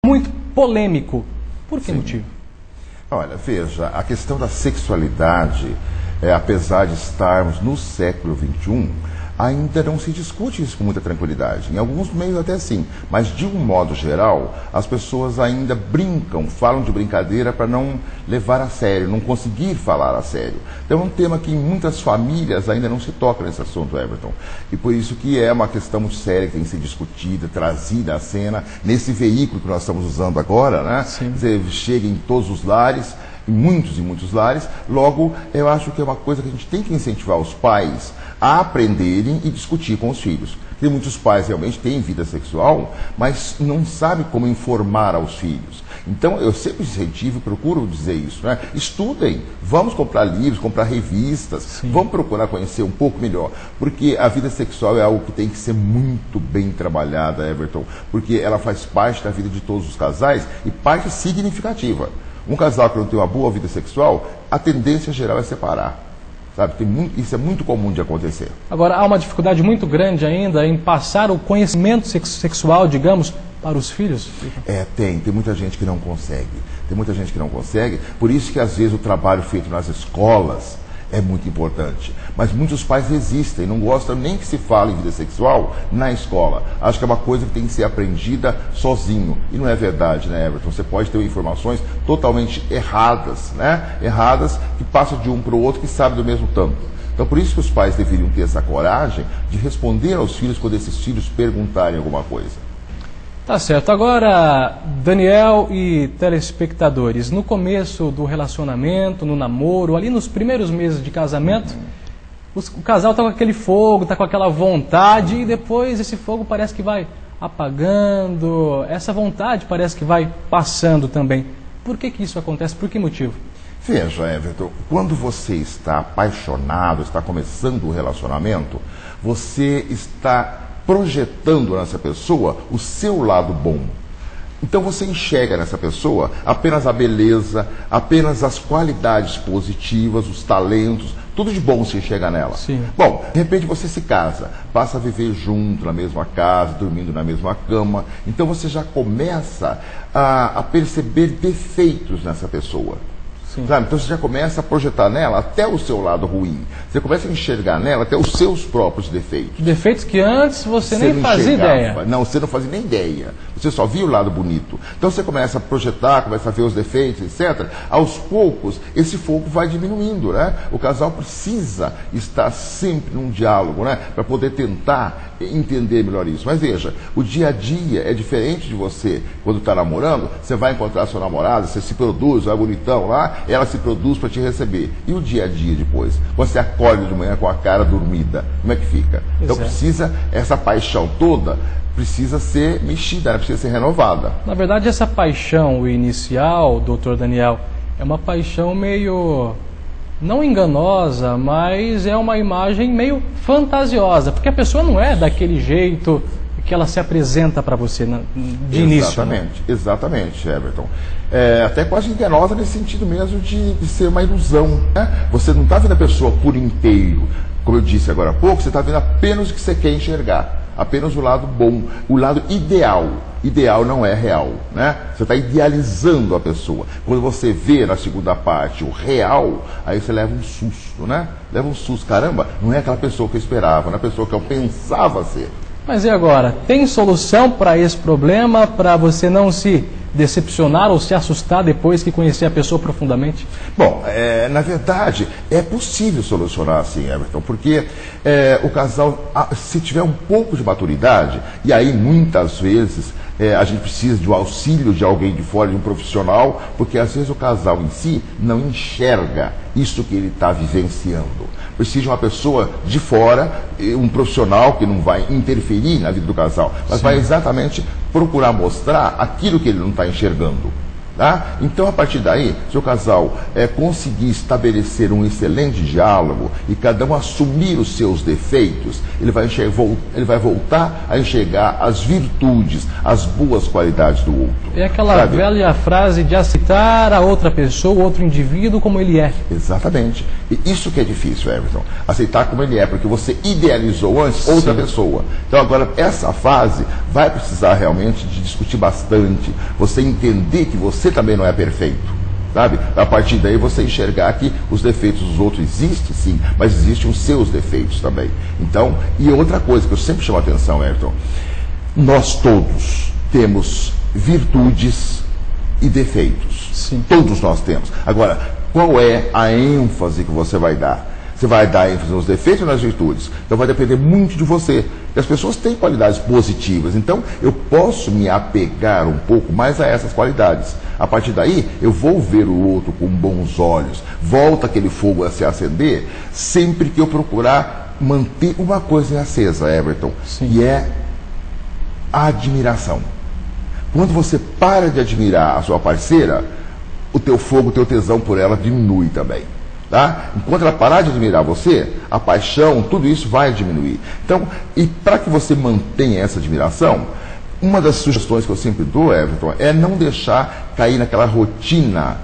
muito polêmico. Por que motivo? Olha, veja, a questão da sexualidade, apesar de estarmos no século XXI, ainda não se discute isso com muita tranquilidade. Em alguns meios até sim, mas de um modo geral, as pessoas ainda brincam, falam de brincadeira para não levar a sério, não conseguir falar a sério. Então é um tema que em muitas famílias ainda não se toca nesse assunto, Everton. E por isso que é uma questão muito séria que tem que ser discutida, trazida à cena, nesse veículo que nós estamos usando agora, né? Sim. Quer dizer, chega em todos os lares, em muitos lares. Logo, eu acho que é uma coisa que a gente tem que incentivar os pais a aprenderem e discutir com os filhos. Porque muitos pais realmente têm vida sexual, mas não sabem como informar aos filhos. Então, eu sempre incentivo e procuro dizer isso, né? Estudem, vamos comprar livros, comprar revistas, Sim. Vamos procurar conhecer um pouco melhor. Porque a vida sexual é algo que tem que ser muito bem trabalhada, Everton, porque ela faz parte da vida de todos os casais e parte significativa. Um casal que não tem uma boa vida sexual, a tendência geral é separar. Sabe? Isso é muito comum de acontecer. Agora, há uma dificuldade muito grande ainda em passar o conhecimento sexual, digamos, para os filhos? Tem muita gente que não consegue. Tem muita gente que não consegue. Por isso que às vezes o trabalho feito nas escolas é muito importante. Mas muitos pais resistem, não gostam nem que se fale em vida sexual na escola. Acho que é uma coisa que tem que ser aprendida sozinho. E não é verdade, né, Everton? Você pode ter informações totalmente erradas, né? Erradas, que passam de um para o outro, que sabe do mesmo tanto. Então, por isso que os pais deveriam ter essa coragem de responder aos filhos quando esses filhos perguntarem alguma coisa. Tá certo. Agora, Daniel e telespectadores, no começo do relacionamento, no namoro, ali nos primeiros meses de casamento, o casal está com aquele fogo, está com aquela vontade e depois esse fogo parece que vai apagando, essa vontade parece que vai passando também. Por que isso acontece? Por que motivo? Veja, Everton, quando você está apaixonado, está começando o relacionamento, você está projetando nessa pessoa o seu lado bom. Então você enxerga nessa pessoa apenas a beleza, apenas as qualidades positivas, os talentos, tudo de bom se enxerga nela. Sim. Bom, de repente você se casa, passa a viver junto na mesma casa, dormindo na mesma cama, então você já começa a perceber defeitos nessa pessoa. Sabe? Então você já começa a projetar nela até o seu lado ruim. Você começa a enxergar nela até os seus próprios defeitos. Defeitos que antes você nem fazia ideia. Não, você não fazia nem ideia. Você só via o lado bonito. Então você começa a projetar, começa a ver os defeitos, etc. Aos poucos, esse fogo vai diminuindo, né? O casal precisa estar sempre num diálogo, né? Para poder tentar entender melhor isso. Mas veja, o dia a dia é diferente de você. Quando está namorando, você vai encontrar sua namorada, você se produz, vai bonitão lá, ela se produz para te receber. E o dia a dia depois? Você acorda de manhã com a cara dormida. Como é que fica? Então precisa, essa paixão toda precisa ser mexida, né? Precisa ser renovada. Na verdade, essa paixão inicial, doutor Daniel, é uma paixão meio, não enganosa, mas é uma imagem meio fantasiosa, porque a pessoa não é daquele jeito que ela se apresenta para você de início. Exatamente, exatamente, Everton. Até quase enganosa nesse sentido mesmo de ser uma ilusão, né? Você não está vendo a pessoa por inteiro. Como eu disse agora há pouco, você está vendo apenas o que você quer enxergar. Apenas o lado bom, o lado ideal. Ideal não é real, né? Você está idealizando a pessoa. Quando você vê na segunda parte o real, aí você leva um susto, né? Leva um susto. Caramba, não é aquela pessoa que eu esperava, não é a pessoa que eu pensava ser. Mas e agora? Tem solução para esse problema, para você não se decepcionar ou se assustar depois que conhecer a pessoa profundamente? Bom, na verdade, é possível solucionar assim, Everton, porque o casal, se tiver um pouco de maturidade, e aí muitas vezes a gente precisa do auxílio de alguém de fora, de um profissional, porque às vezes o casal em si não enxerga isso que ele está vivenciando. Precisa de uma pessoa de fora, um profissional que não vai interferir na vida do casal, mas vai exatamente procurar mostrar aquilo que ele não está enxergando. Tá? Então, a partir daí, se o casal conseguir estabelecer um excelente diálogo e cada um assumir os seus defeitos, ele vai voltar a enxergar as virtudes, as boas qualidades do outro. É aquela velha frase de aceitar a outra pessoa, outro indivíduo como ele é. Exatamente. E isso que é difícil, Everton. Aceitar como ele é, porque você idealizou antes outra pessoa. Então, agora, essa fase vai precisar realmente de discutir bastante. Você entender que você também não é perfeito, sabe? A partir daí você enxergar que os defeitos dos outros existem, sim, mas existem os seus defeitos também. Então, e outra coisa que eu sempre chamo a atenção, Everton, nós todos temos virtudes e defeitos. Sim. Todos nós temos. Agora, qual é a ênfase que você vai dar? Você vai dar ênfase nos defeitos ou nas virtudes? Então vai depender muito de você. E as pessoas têm qualidades positivas, então eu posso me apegar um pouco mais a essas qualidades. A partir daí, eu vou ver o outro com bons olhos. Volta aquele fogo a se acender, sempre que eu procurar manter uma coisa acesa, Everton, e é a admiração. Quando você para de admirar a sua parceira, o teu fogo, o teu tesão por ela diminui também. Tá? Enquanto ela parar de admirar você, a paixão, tudo isso vai diminuir. Então, e para que você mantenha essa admiração, uma das sugestões que eu sempre dou, Everton, é não deixar cair naquela rotina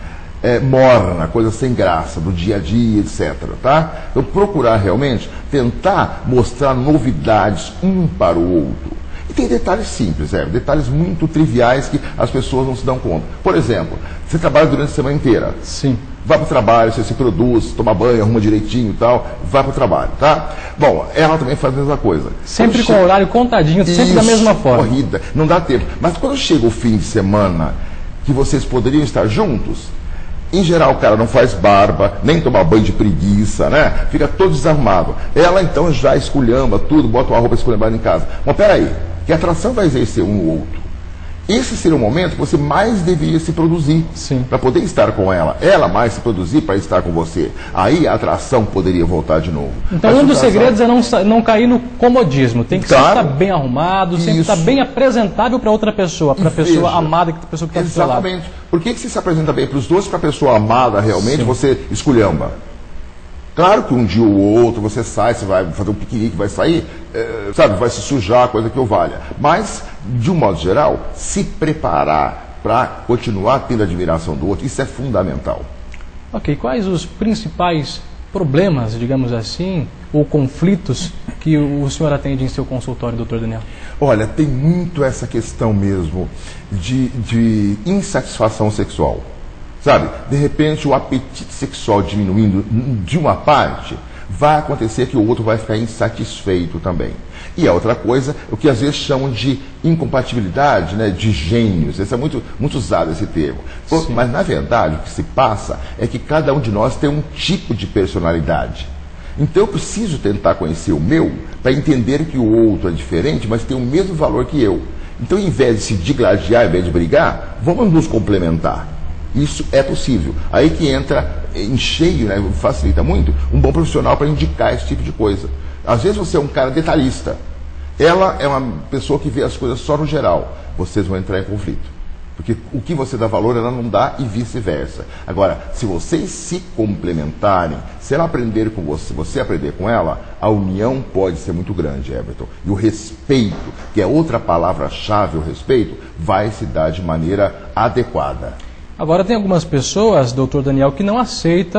morna, coisa sem graça, do dia a dia, etc. Tá? Então, procurar realmente tentar mostrar novidades um para o outro. E tem detalhes simples, detalhes muito triviais que as pessoas não se dão conta. Por exemplo, você trabalha durante a semana inteira. Sim. Vai para o trabalho, você se produz, toma banho, arruma direitinho e tal, vai para o trabalho, tá? Bom, ela também faz a mesma coisa. Sempre com o horário contadinho, sempre da mesma forma. Corrida, não dá tempo. Mas quando chega o fim de semana, que vocês poderiam estar juntos, em geral o cara não faz barba, nem toma banho de preguiça, né? Fica todo desarmado. Ela então já esculhamba tudo, bota uma roupa esculhambada em casa. Mas peraí, que atração vai exercer um no outro? Esse seria o momento que você mais deveria se produzir para poder estar com ela. Ela mais se produzir para estar com você. Aí a atração poderia voltar de novo. Então um dos segredos é não cair no comodismo. Tem que sempre estar bem arrumado, sempre estar bem apresentável para outra pessoa, para a pessoa amada, a pessoa que está do seu lado. Exatamente. Por que você se apresenta bem para os dois, para a pessoa amada realmente, você esculhamba? Claro que um dia ou outro você sai, você vai fazer um piquenique, vai sair, sabe, vai se sujar, coisa que o valha. Mas, de um modo geral, se preparar para continuar tendo admiração do outro, isso é fundamental. Ok, quais os principais problemas, digamos assim, ou conflitos que o senhor atende em seu consultório, doutor Daniel? Olha, tem muito essa questão mesmo de insatisfação sexual. Sabe, de repente o apetite sexual diminuindo de uma parte, vai acontecer que o outro vai ficar insatisfeito também. E a outra coisa, o que às vezes chamam de incompatibilidade, né, de gênios. Esse é muito usado esse termo. Mas na verdade o que se passa é que cada um de nós tem um tipo de personalidade. Então eu preciso tentar conhecer o meu para entender que o outro é diferente, mas tem o mesmo valor que eu. Então, em vez de se digladiar, em vez de brigar, vamos nos complementar. Isso é possível. Aí que entra em cheio, né, facilita muito, um bom profissional para indicar esse tipo de coisa. Às vezes você é um cara detalhista. Ela é uma pessoa que vê as coisas só no geral. Vocês vão entrar em conflito. Porque o que você dá valor, ela não dá e vice-versa. Agora, se vocês se complementarem, se ela aprender com você, você aprender com ela, a união pode ser muito grande, Everton. E o respeito, que é outra palavra-chave, o respeito, vai se dar de maneira adequada. Agora, tem algumas pessoas, doutor Daniel, que não aceitam